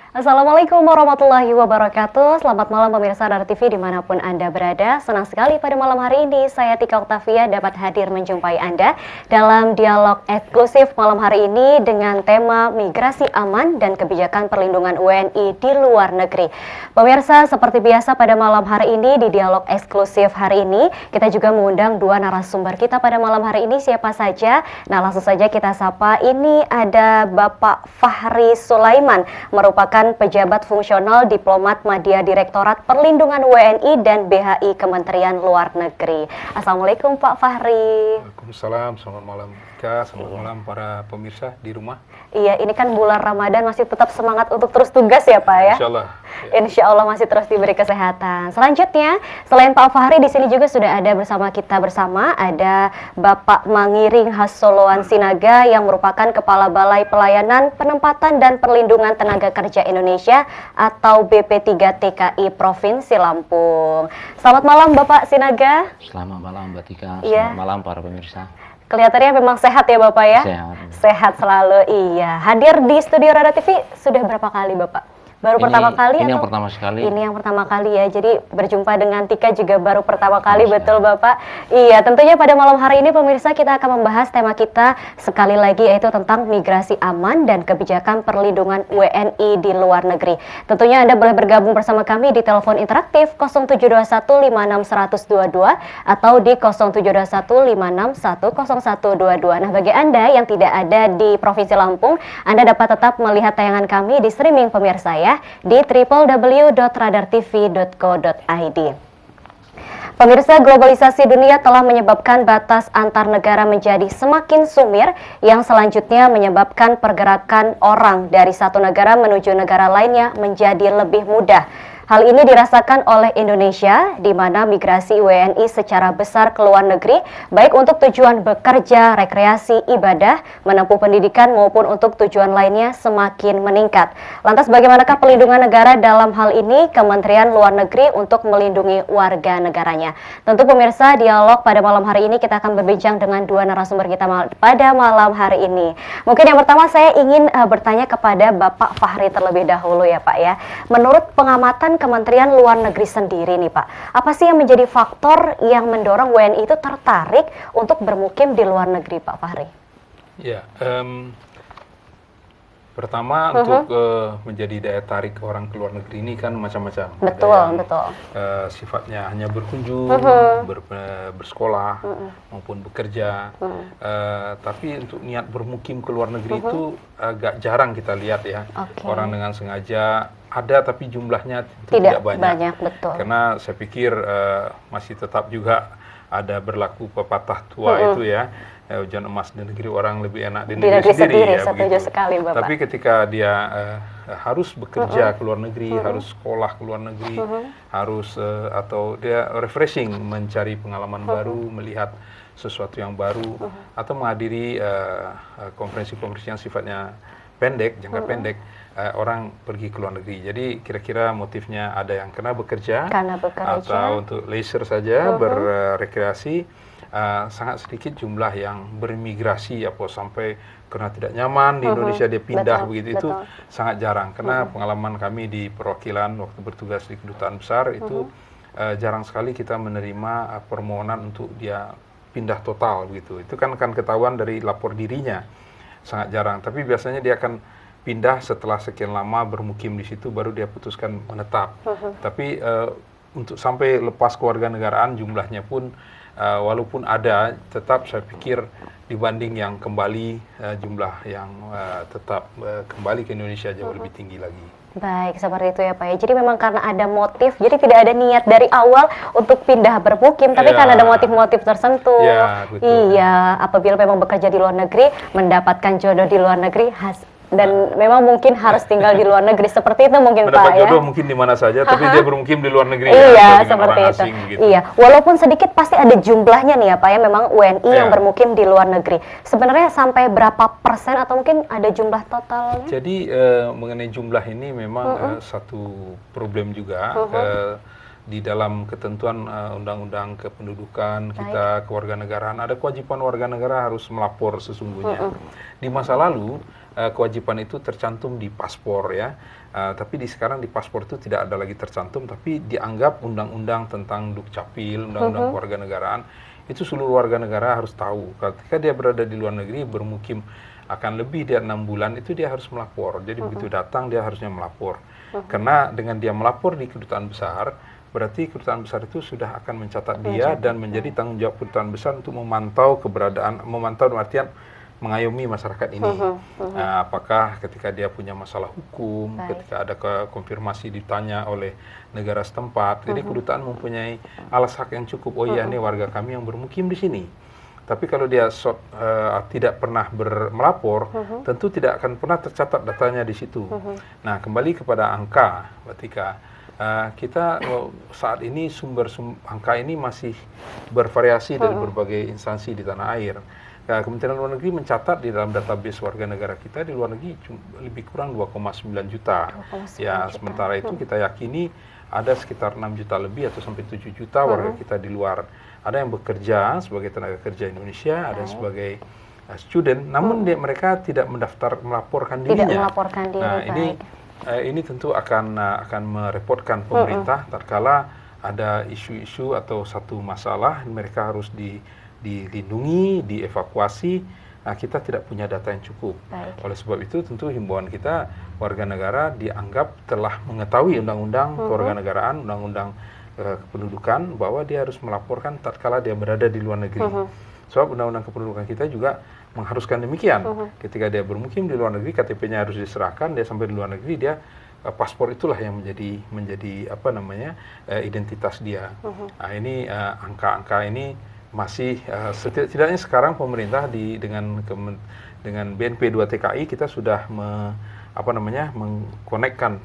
Assalamualaikum warahmatullahi wabarakatuh. Selamat malam pemirsa Dar TV dimanapun Anda berada. Senang sekali pada malam hari ini saya Tika Oktavia dapat hadir menjumpai Anda dalam dialog eksklusif malam hari ini dengan tema migrasi aman dan kebijakan perlindungan WNI di luar negeri. Pemirsa, seperti biasa pada malam hari ini di dialog eksklusif hari ini kita juga mengundang dua narasumber kita pada malam hari ini. Siapa saja? Nah, langsung saja kita sapa. Ini ada Bapak Fahri Sulaiman, merupakan pejabat fungsional diplomat Madya Direktorat Perlindungan WNI dan BHI Kementerian Luar Negeri. Assalamualaikum Pak Fahri. Waalaikumsalam, selamat malam Ika, selamat malam para pemirsa di rumah. Iya, ini kan bulan Ramadan, masih tetap semangat untuk terus tugas ya Pak ya? Insya Allah. Ya. Insya Allah masih terus diberi kesehatan. Selanjutnya, selain Pak Fahri, di sini juga sudah ada bersama kita ada Bapak Mangiring Hasoloan Sinaga yang merupakan Kepala Balai Pelayanan Penempatan dan Perlindungan Tenaga Kerja Indonesia atau BP3 TKI Provinsi Lampung. Selamat malam Bapak Sinaga. Selamat malam Mbak Tika, Iya. selamat malam para pemirsa. Kelihatannya memang sehat ya Bapak ya? Sehat. Sehat selalu, iya. Hadir di studio Radar TV sudah berapa kali Bapak? Baru pertama kali? Ini atau? yang pertama sekali. Ini yang pertama kali ya, jadi berjumpa dengan Tika juga baru pertama kali, Mas, betul Bapak? Iya, tentunya pada malam hari ini pemirsa kita akan membahas tema kita sekali lagi yaitu tentang migrasi aman dan kebijakan perlindungan WNI di luar negeri. Tentunya Anda boleh bergabung bersama kami di telepon interaktif 0721561122 atau di 0721561122. Nah, bagi Anda yang tidak ada di Provinsi Lampung, Anda dapat tetap melihat tayangan kami di streaming pemirsa ya, di www.radartv.co.id. Pemirsa, globalisasi dunia telah menyebabkan batas antar negara menjadi semakin sumir yang selanjutnya menyebabkan pergerakan orang dari satu negara menuju negara lainnya menjadi lebih mudah. Hal ini dirasakan oleh Indonesia, di mana migrasi WNI secara besar ke luar negeri, baik untuk tujuan bekerja, rekreasi, ibadah, menempuh pendidikan maupun untuk tujuan lainnya semakin meningkat. Lantas bagaimanakah pelindungan negara dalam hal ini Kementerian Luar Negeri untuk melindungi warga negaranya? Tentu pemirsa, dialog pada malam hari ini kita akan berbincang dengan dua narasumber kita pada malam hari ini. Mungkin yang pertama saya ingin bertanya kepada Bapak Fahri terlebih dahulu ya Pak ya. Menurut pengamatan Kementerian Luar Negeri sendiri nih Pak, apa sih yang menjadi faktor yang mendorong WNI itu tertarik untuk bermukim di luar negeri Pak Fahri? Ya, pertama untuk menjadi daya tarik orang ke luar negeri ini kan macam-macam. Betul, ada yang, betul. Sifatnya hanya berkunjung, bersekolah maupun bekerja. Tapi untuk niat bermukim ke luar negeri itu agak jarang kita lihat ya. Okay. Orang dengan sengaja ada, tapi jumlahnya tidak banyak. Betul. Karena saya pikir masih tetap juga ada berlaku pepatah tua itu ya, hujan emas di negeri orang lebih enak di negeri sendiri ya, setuju sekali Bapak. Tapi ketika dia harus bekerja ke luar negeri, harus sekolah ke luar negeri, harus atau dia refreshing, mencari pengalaman baru, melihat sesuatu yang baru, atau menghadiri konferensi-konferensi yang sifatnya pendek, jangka pendek, orang pergi ke luar negeri. Jadi kira-kira motifnya ada yang karena bekerja, atau untuk leisure saja, berrekreasi. Sangat sedikit jumlah yang bermigrasi sampai karena tidak nyaman di Indonesia dia pindah itu sangat jarang. Karena pengalaman kami di perwakilan waktu bertugas di kedutaan besar itu jarang sekali kita menerima permohonan untuk dia pindah total begitu. Itu kan akan ketahuan dari lapor dirinya, sangat jarang. Tapi biasanya dia akan pindah setelah sekian lama bermukim di situ baru dia putuskan menetap. Tapi untuk sampai lepas kewarganegaraan jumlahnya pun walaupun ada, tetap saya pikir dibanding yang kembali jumlah yang tetap kembali ke Indonesia jauh lebih tinggi lagi. Baik, seperti itu ya Pak ya. Jadi memang karena ada motif, jadi tidak ada niat dari awal untuk pindah bermukim, tapi karena ada motif-motif tertentu. Iya, apabila memang bekerja di luar negeri, mendapatkan jodoh di luar negeri, dan memang mungkin harus tinggal di luar negeri, seperti itu mungkin mendapat Pak ya. Jodoh mungkin di mana saja, tapi dia bermukim di luar negeri. Iya, ya, seperti itu. Asing, gitu. Iya, walaupun sedikit pasti ada jumlahnya nih ya Pak ya, memang WNI yang bermukim di luar negeri. Sebenarnya sampai berapa persen atau mungkin ada jumlah totalnya? Jadi mengenai jumlah ini memang satu problem juga. di dalam ketentuan undang-undang kependudukan kita, kewarganegaraan, ada kewajiban warga negara harus melapor sesungguhnya. Di masa lalu kewajiban itu tercantum di paspor ya, tapi sekarang di paspor itu tidak ada lagi tercantum, tapi dianggap undang-undang tentang Dukcapil, undang-undang kewarganegaraan, itu seluruh warga negara harus tahu. Ketika dia berada di luar negeri, bermukim akan lebih dari 6 bulan, itu dia harus melapor. Jadi begitu datang dia harusnya melapor. Karena dengan dia melapor di kedutaan besar, berarti kedutaan besar itu sudah akan mencatat dia dan menjadi tanggung jawab kedutaan besar untuk memantau keberadaan, memantau dalam artian mengayomi masyarakat ini. Apakah ketika dia punya masalah hukum, ketika ada konfirmasi ditanya oleh negara setempat, jadi kedutaan mempunyai alas hak yang cukup. Oh iya, ini warga kami yang bermukim di sini. Tapi kalau dia tidak pernah melapor, tentu tidak akan pernah tercatat datanya di situ. Nah, kembali kepada angka, ketika kita saat ini sumber angka ini masih bervariasi dari berbagai instansi di tanah air. Kementerian Luar Negeri mencatat di dalam database warga negara kita di luar negeri lebih kurang 2,9 juta. Ya, sementara itu kita yakini ada sekitar 6 juta lebih atau sampai 7 juta warga kita di luar. Ada yang bekerja sebagai tenaga kerja Indonesia, ada sebagai student, namun mereka tidak melaporkan dirinya. Tidak melaporkan diri. Nah, ini tentu akan merepotkan pemerintah tatkala ada isu-isu atau satu masalah mereka harus dilindungi, dievakuasi. Nah, kita tidak punya data yang cukup. Oleh sebab itu tentu himbauan kita warga negara dianggap telah mengetahui undang-undang kewarganegaraan, undang-undang kependudukan, bahwa dia harus melaporkan tatkala dia berada di luar negeri. Sebab undang-undang kependudukan kita juga mengharuskan demikian. Ketika dia bermukim di luar negeri, KTP-nya harus diserahkan, dia sampai di luar negeri, dia paspor itulah yang menjadi apa namanya identitas dia. Nah, ini angka-angka ini masih setidaknya sekarang pemerintah dengan BNP 2 TKI kita sudah mengkonekkan,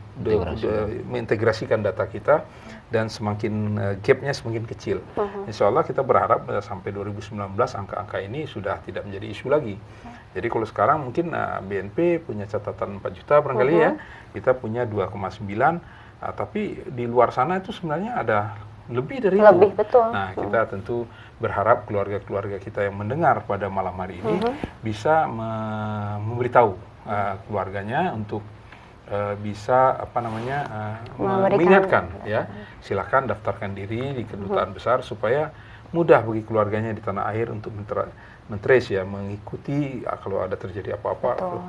mengintegrasikan data kita, dan semakin gapnya semakin kecil. Insya Allah kita berharap sampai 2019 angka-angka ini sudah tidak menjadi isu lagi. Jadi kalau sekarang mungkin BNP punya catatan 4 juta barangkali ya, kita punya 2,9, tapi di luar sana itu sebenarnya ada lebih dari itu. Betul. Nah, kita tentu berharap keluarga-keluarga kita yang mendengar pada malam hari ini bisa memberitahu keluarganya untuk bisa mengingatkan ya, silakan daftarkan diri di kedutaan besar supaya mudah bagi keluarganya di tanah air untuk mentrace ya, mengikuti kalau ada terjadi apa-apa.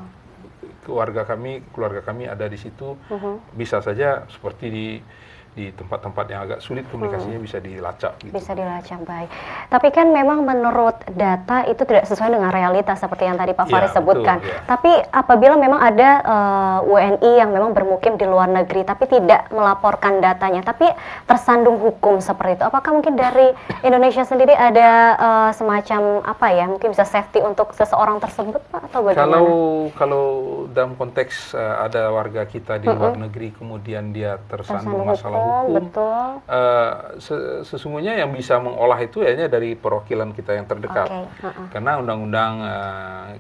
Keluarga kami ada di situ. Bisa saja seperti di tempat-tempat yang agak sulit komunikasinya bisa dilacak. Gitu. Bisa dilacak, baik. Tapi kan memang menurut data itu tidak sesuai dengan realitas seperti yang tadi Pak Faris sebutkan. Betul, ya. Tapi apabila memang ada WNI yang memang bermukim di luar negeri tapi tidak melaporkan datanya, tapi tersandung hukum seperti itu, apakah mungkin dari Indonesia sendiri ada semacam apa ya, mungkin bisa safety untuk seseorang tersebut, Pak, atau bagaimana? Kalau dalam konteks ada warga kita di luar negeri kemudian dia tersandung masalah hukum, sesungguhnya yang bisa mengolah itu hanya dari perwakilan kita yang terdekat. Karena undang-undang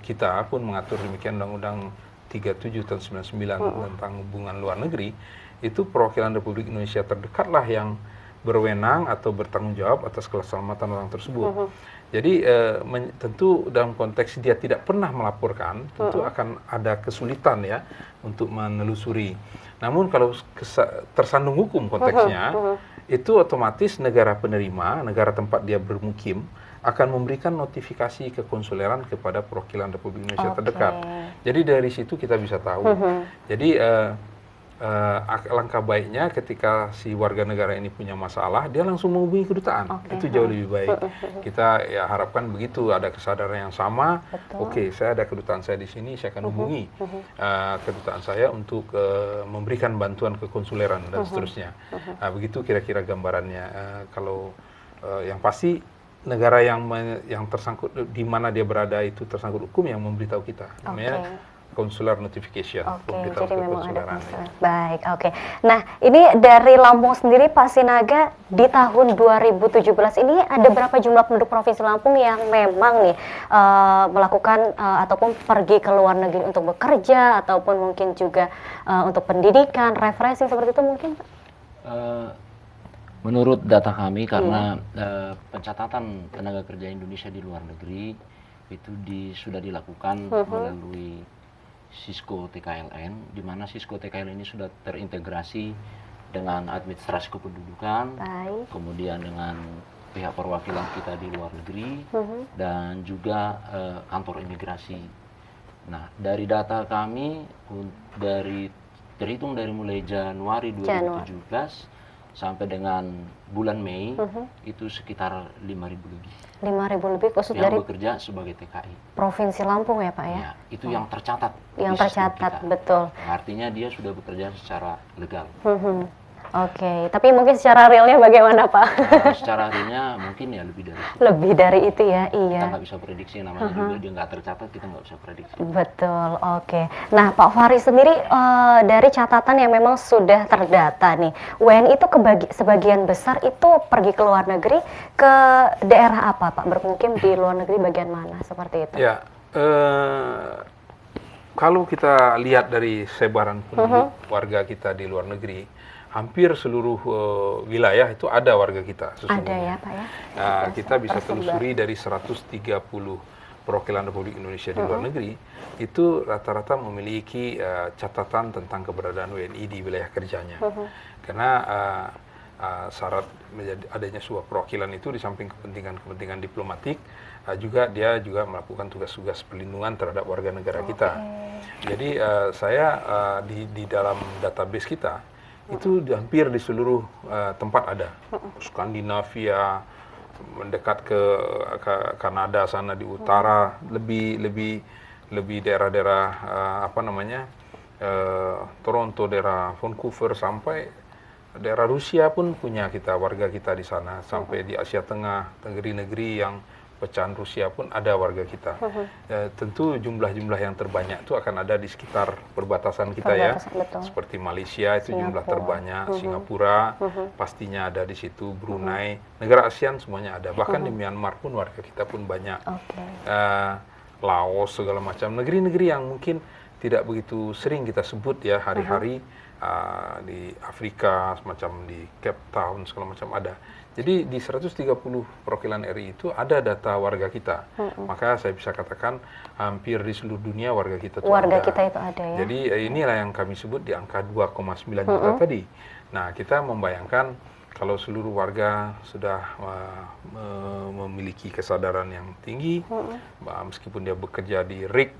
kita pun mengatur demikian, undang-undang 37 tahun 99 tentang hubungan luar negeri, itu perwakilan Republik Indonesia terdekatlah yang berwenang atau bertanggung jawab atas keselamatan orang tersebut. Jadi tentu dalam konteks dia tidak pernah melaporkan, tentu akan ada kesulitan ya untuk menelusuri. Namun kalau tersandung hukum konteksnya, itu otomatis negara penerima, negara tempat dia bermukim, akan memberikan notifikasi kekonsuleran kepada perwakilan Republik Indonesia terdekat. Jadi dari situ kita bisa tahu. Jadi langkah baiknya ketika si warga negara ini punya masalah, dia langsung menghubungi kedutaan. Itu jauh lebih baik. Kita ya harapkan begitu, ada kesadaran yang sama. Oke, saya ada kedutaan saya di sini, saya akan hubungi kedutaan saya untuk memberikan bantuan kekonsuleran dan seterusnya. Begitu kira-kira gambarannya. Kalau yang pasti negara yang tersangkut di mana dia berada itu tersangkut hukum yang memberitahu kita. Namanya consular notification. Jadi memang ada konsuler. Baik, Nah, ini dari Lampung sendiri, Pak Sinaga, di tahun 2017 ini ada berapa jumlah penduduk Provinsi Lampung yang memang nih melakukan ataupun pergi ke luar negeri untuk bekerja ataupun mungkin juga untuk pendidikan, refreshing seperti itu mungkin, Pak? Menurut data kami, karena pencatatan tenaga kerja Indonesia di luar negeri itu sudah dilakukan melalui Cisco TKLN, di mana Cisco TKLN ini sudah terintegrasi dengan administrasi kependudukan, kemudian dengan pihak perwakilan kita di luar negeri, dan juga kantor imigrasi. Nah, dari data kami, terhitung dari mulai Januari 2017 sampai dengan bulan Mei, itu sekitar 5.000 lebih. 5.000 lebih khusus yang dari bekerja sebagai TKI. Provinsi Lampung ya Pak ya? Ya, itu yang tercatat. Yang di sistem tercatat, kita. betul. Artinya dia sudah bekerja secara legal. Oke, tapi mungkin secara realnya bagaimana Pak? Secara realnya mungkin ya lebih dari itu. Lebih dari itu ya, Kita iya. nggak bisa prediksi, namanya juga dia nggak tercatat, kita nggak bisa prediksi. Betul, oke. Nah Pak Fahri sendiri dari catatan yang memang sudah terdata nih, WNI itu sebagian besar itu pergi ke luar negeri, ke daerah apa Pak? Bermukim di luar negeri bagian mana, seperti itu? Ya, kalau kita lihat dari sebaran penduduk warga kita di luar negeri, hampir seluruh wilayah itu ada warga kita sesungguhnya. Ada ya Pak ya? Nah, kita bisa telusuri dari 130 perwakilan Republik Indonesia di luar negeri, itu rata-rata memiliki catatan tentang keberadaan WNI di wilayah kerjanya. Karena syarat adanya sebuah perwakilan itu di samping kepentingan diplomatik, juga dia juga melakukan tugas-tugas perlindungan terhadap warga negara kita. Jadi saya di dalam database kita, itu hampir di seluruh tempat ada. Skandinavia, mendekat ke Kanada sana di utara, lebih daerah-daerah Toronto, daerah Vancouver, sampai daerah Rusia pun punya kita, warga kita di sana, sampai di Asia Tengah, negeri-negeri yang pecahan Rusia pun ada warga kita. Tentu jumlah-jumlah yang terbanyak itu akan ada di sekitar perbatasan kita ya, betul. seperti Malaysia itu jumlah terbanyak, Singapura pastinya ada di situ, Brunei, negara ASEAN semuanya ada, bahkan di Myanmar pun warga kita pun banyak, Laos segala macam, negeri-negeri yang mungkin tidak begitu sering kita sebut ya hari-hari, di Afrika, semacam di Cape Town segala macam ada. Jadi di 130 perwakilan RI itu ada data warga kita. Maka saya bisa katakan hampir di seluruh dunia warga kita itu Warga ada. kita itu ada ya. Jadi inilah yang kami sebut di angka 2,9 juta tadi. Nah, kita membayangkan kalau seluruh warga sudah memiliki kesadaran yang tinggi, meskipun dia bekerja di RIK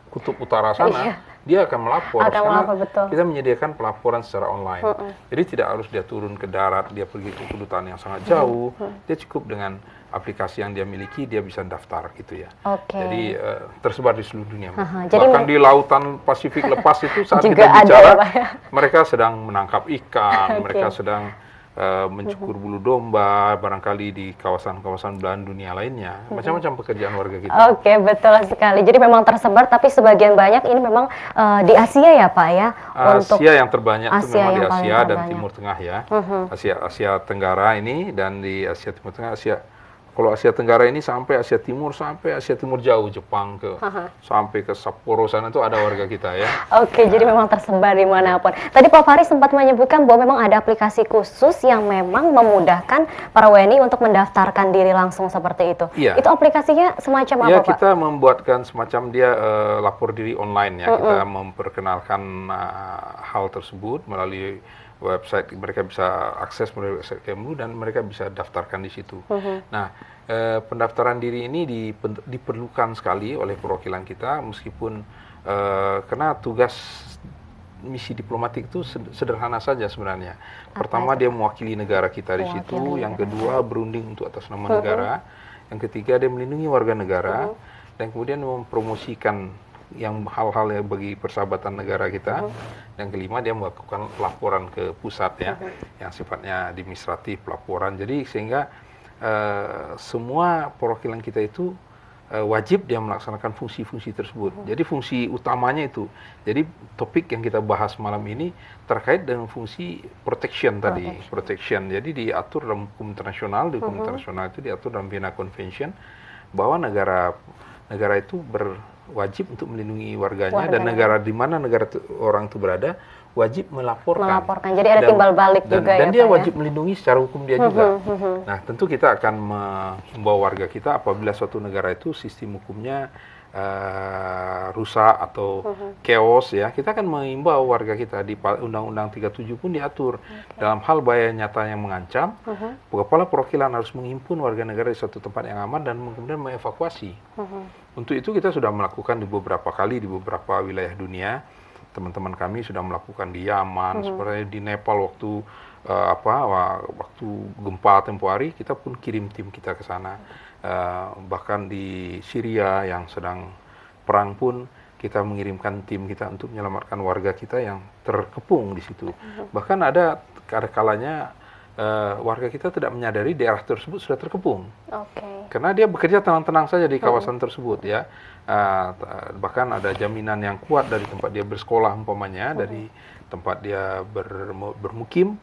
Kutub Utara sana, dia akan melapor. Karena kita menyediakan pelaporan secara online. Jadi tidak harus dia turun ke darat, dia pergi ke kedutaan yang sangat jauh. Dia cukup dengan aplikasi yang dia miliki, dia bisa daftar gitu ya. Jadi tersebar di seluruh dunia. Bahkan di lautan Pasifik lepas itu saat kita bicara, mereka sedang menangkap ikan, mereka sedang mencukur bulu domba, barangkali di kawasan-kawasan belahan dunia lainnya, macam-macam pekerjaan warga kita. Oke, betul sekali. Jadi memang tersebar, tapi sebagian banyak ini memang di Asia ya Pak ya? Asia yang terbanyak itu memang di Asia dan Timur Tengah ya. Asia Tenggara ini, dan di Asia Timur Tengah, kalau Asia Tenggara ini sampai Asia Timur jauh, Jepang sampai ke Sapporo sana itu ada warga kita ya. Oke, jadi memang tersebar dimanapun. Tadi Pak Fahri sempat menyebutkan bahwa memang ada aplikasi khusus yang memang memudahkan para WNI untuk mendaftarkan diri langsung seperti itu. Iya. Itu aplikasinya semacam apa Pak? Kita membuatkan semacam dia lapor diri online ya. Kita memperkenalkan hal tersebut melalui website, mereka bisa akses melalui website Kemlu dan mereka bisa daftarkan di situ. Nah, pendaftaran diri ini diperlukan sekali oleh perwakilan kita, meskipun karena tugas misi diplomatik itu sederhana saja sebenarnya. Pertama, dia mewakili negara kita di situ. Yang kedua, berunding untuk atas nama negara. Yang ketiga, dia melindungi warga negara. Dan kemudian mempromosikan yang hal-hal yang bagi persahabatan negara kita. Dan kelima, dia melakukan laporan ke pusat ya, yang sifatnya administratif, laporan. Jadi sehingga semua perwakilan kita itu wajib dia melaksanakan fungsi-fungsi tersebut. Jadi fungsi utamanya itu. Jadi topik yang kita bahas malam ini terkait dengan fungsi protection tadi. Protection. Jadi diatur dalam hukum internasional. Di hukum internasional itu diatur dalam Vienna Convention bahwa negara itu wajib untuk melindungi warganya, dan negara di mana orang itu berada wajib melaporkan. Jadi ada timbal balik juga dan ya, dia Pak, wajib melindungi secara hukum dia juga. Nah, tentu kita akan menghimbau warga kita apabila suatu negara itu sistem hukumnya rusak atau chaos, ya, kita akan mengimbau warga kita. Di Undang-Undang 37 pun diatur dalam hal bahaya nyata yang mengancam, kepala perwakilan harus menghimpun warga negara di suatu tempat yang aman dan kemudian mengevakuasi. Untuk itu kita sudah melakukan di beberapa kali di beberapa wilayah dunia. Teman-teman kami sudah melakukan di Yaman, seperti di Nepal waktu waktu gempa tempo hari, kita pun kirim tim kita ke sana. Bahkan di Syria yang sedang perang pun kita mengirimkan tim kita untuk menyelamatkan warga kita yang terkepung di situ. Bahkan ada kalanya warga kita tidak menyadari daerah tersebut sudah terkepung. Karena dia bekerja tenang-tenang saja di kawasan tersebut, ya. Bahkan ada jaminan yang kuat dari tempat dia bersekolah umpamanya, dari tempat dia bermukim.